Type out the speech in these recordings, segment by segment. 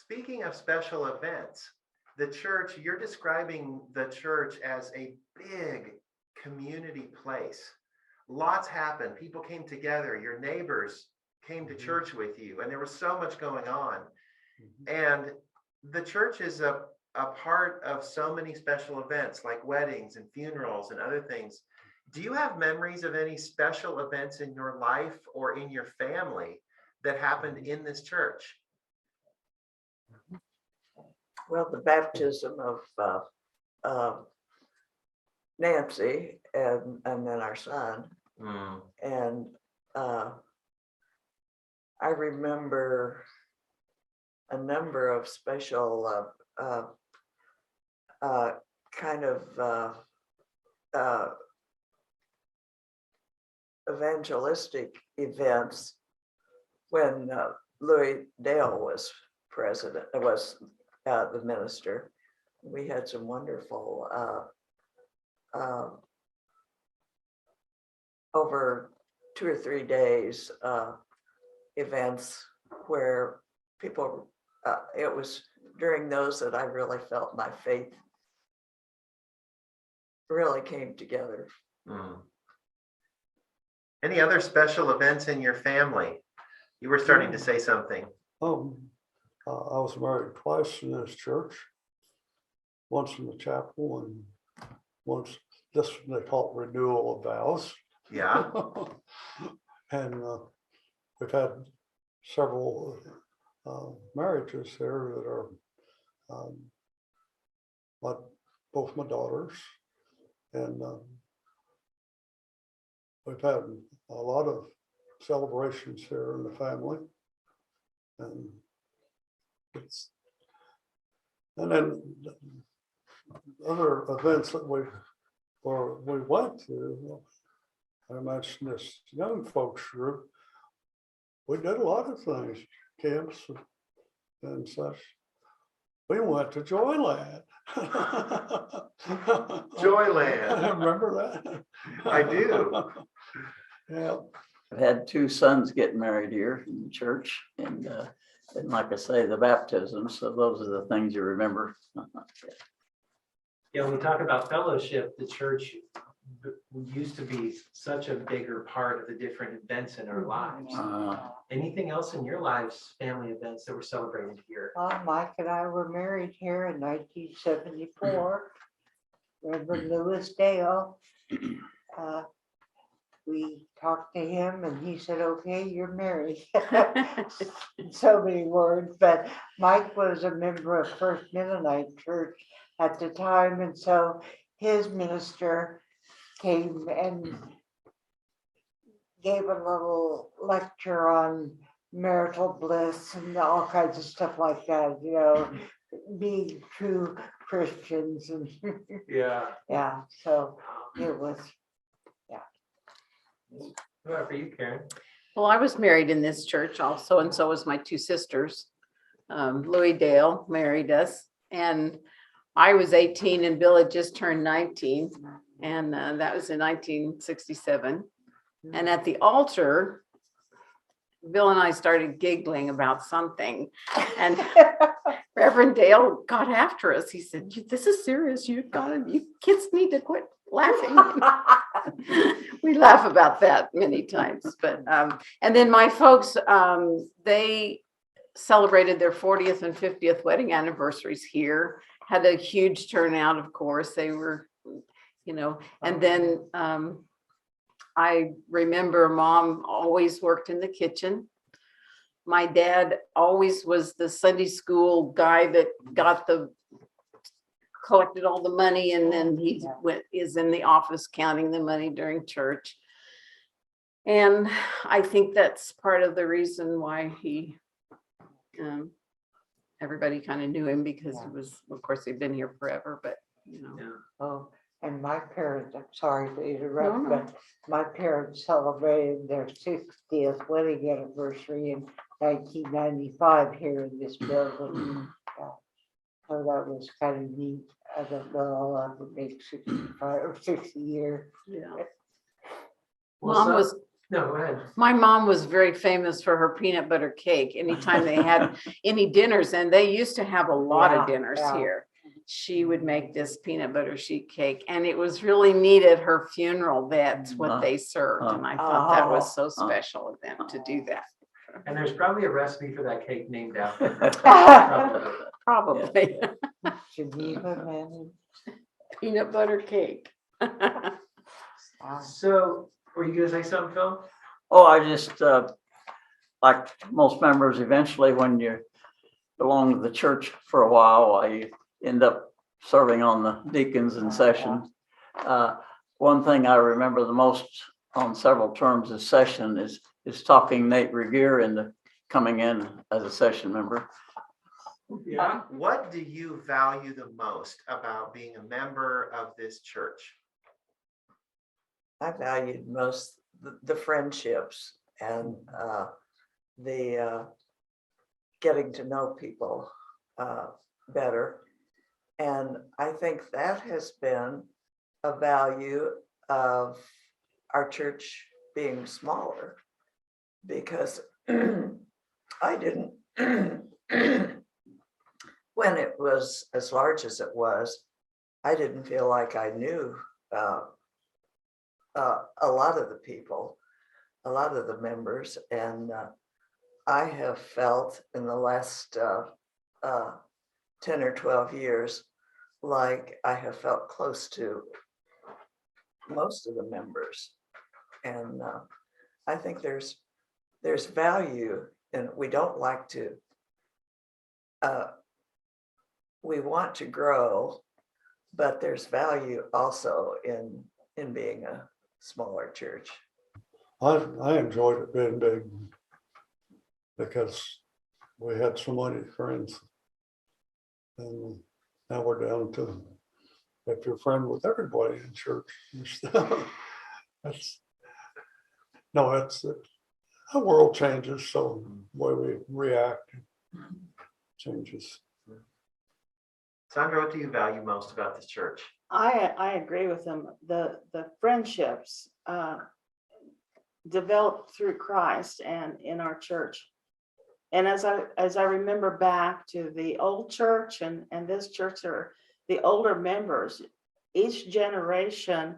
Speaking of special events, the church, you're describing the church as a big community place. Lots happened. People came together. Your neighbors came to church with you, and there was so much going on. And the church is a part of so many special events like weddings and funerals and other things. Do you have memories of any special events in your life or in your family that happened in this church? Well, the baptism of Nancy and then our son. And I remember a number of special kind of evangelistic events when Louis Dale was the minister. We had some wonderful over 2 or 3 days events where people, it was during those that I really felt my faith really came together. Any other special events in your family? You were starting to say something. I was married twice in this church, once in the chapel and once this they call it renewal of vows. Yeah. And we've had several marriages there that are both my daughters, and we've had a lot of celebrations here in the family, and then other events that we went to. I mentioned this young folks group. We did a lot of things, camps and such. We went to Joyland. Joyland. Remember that? I do. Yeah. I've had 2 sons get married here in the church, and like I say, the baptism. So those are the things you remember. Yeah, when we talk about fellowship, the church used to be such a bigger part of the different events in our lives. Anything else in your lives, family events that were celebrated here? Mike and I were married here in 1974. Reverend Louis Dale. We talked to him and he said, okay, you're married. In so many words, but Mike was a member of First Mennonite Church at the time, and so his minister came and gave a little lecture on marital bliss and all kinds of stuff like that, you know, being true Christians. And Yeah. So it was, What about for you, Karen? Well, I was married in this church also, and so was my 2 sisters. Louis Dale married us, and I was 18 and Bill had just turned 19, and that was in 1967. And at the altar, Bill and I started giggling about something, and Reverend Dale got after us. He said, "This is serious. You kids need to quit laughing." We laugh about that many times, but and then my folks, they celebrated their 40th and 50th wedding anniversaries here. Had a huge turnout, of course. They were, you know, and then I remember Mom always worked in the kitchen. My dad always was the Sunday school guy that collected all the money, and then he is in the office counting the money during church. And I think that's part of the reason why everybody kind of knew him, because he was, of course, they've been here forever, but you know. Yeah. oh, and my parents, I'm sorry to interrupt, No. but my parents celebrated their 60th wedding anniversary in 1995 here in this building. So that was kind of neat. I don't know, I'll have to make 65 or 60 years. Yeah. Well, Mom was No, go ahead. My mom was very famous for her peanut butter cake. Anytime they had any dinners, and they used to have a lot of Yeah, dinners yeah. here. She would make this peanut butter sheet cake, and it was really neat at her funeral. That's what they served, and I thought that was so special of them to do that. And there's probably a recipe for that cake named after her. Probably Geneva man. peanut butter cake. So, were you gonna say something, Phil? Oh, I just, like most members, eventually when you belong to the church for a while, I end up serving on the deacons in session. One thing I remember the most on several terms of session is talking Nate Regier into coming in as a session member. Yeah. What do you value the most about being a member of this church? I valued most the friendships and the getting to know people better. And I think that has been a value of our church being smaller, because I didn't, when it was as large as it was, I didn't feel like I knew a lot of the people, a lot of the members, and I have felt in the last 10 or 12 years like I have felt close to most of the members. And I think there's value, and we don't like to, we want to grow, but there's value also in being a smaller church. I enjoyed it being big because we had so many friends. And now we're down to, if you're friend with everybody in church, that's, no, it's, the world changes, so the way we react changes. Sandra, what do you value most about this church? I agree with them. The friendships developed through Christ and in our church. And as I remember back to the old church and this church, or the older members, each generation,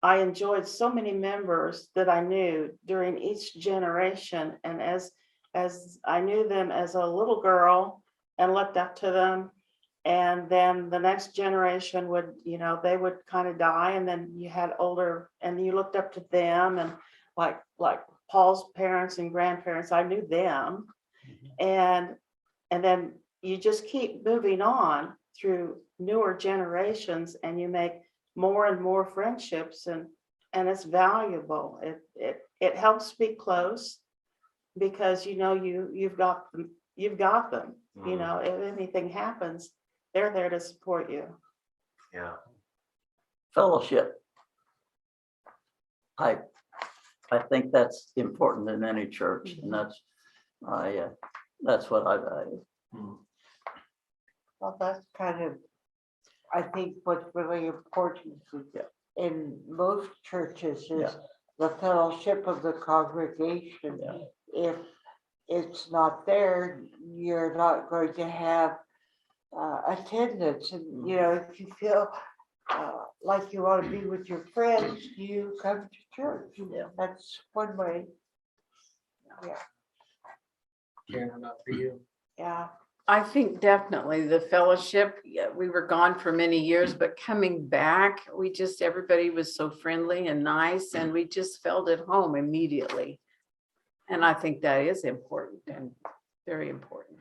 I enjoyed so many members that I knew during each generation. And as I knew them as a little girl and looked up to them, and then the next generation would, they would kind of die, and then you had older, and you looked up to them, and like Paul's parents and grandparents, I knew them. And then you just keep moving on through newer generations, and you make more and more friendships, and it's valuable. It helps be close, because you've got them. If anything happens, they're there to support you. Yeah. Fellowship. I think that's important in any church, and that's what I value. Well, that's kind of, I think what's really important in most churches is the fellowship of the congregation. If it's not there, you're not going to have attendance. And, if you feel like you want to be with your friends, you come to church. That's one way. Karen, how about for you? Yeah. I think definitely the fellowship. We were gone for many years, but coming back, everybody was so friendly and nice, and we just felt at home immediately. And I think that is important and very important.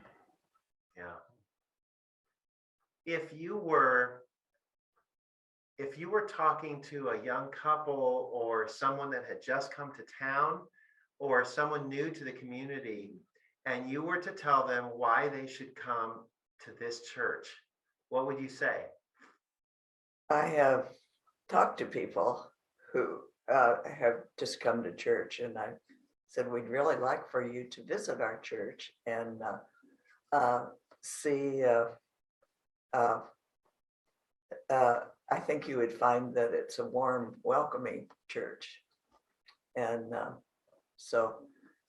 Yeah. If you were talking to a young couple or someone that had just come to town or someone new to the community, and you were to tell them why they should come to this church, what would you say? I have talked to people who have just come to church, and I said, we'd really like for you to visit our church and see. I think you would find that it's a warm, welcoming church. And So,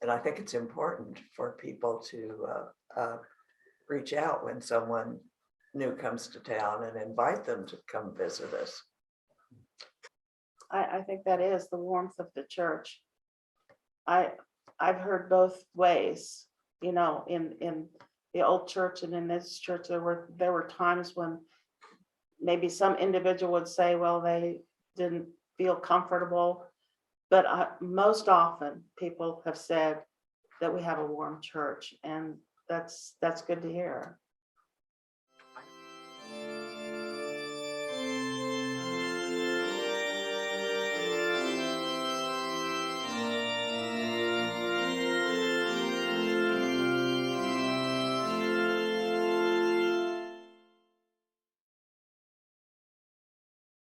and I think it's important for people to reach out when someone new comes to town and invite them to come visit us. I think that is the warmth of the church. I've heard both ways, you know, in the old church and in this church, there were times when maybe some individual would say, well, they didn't feel comfortable. But most often people have said that we have a warm church, and that's good to hear.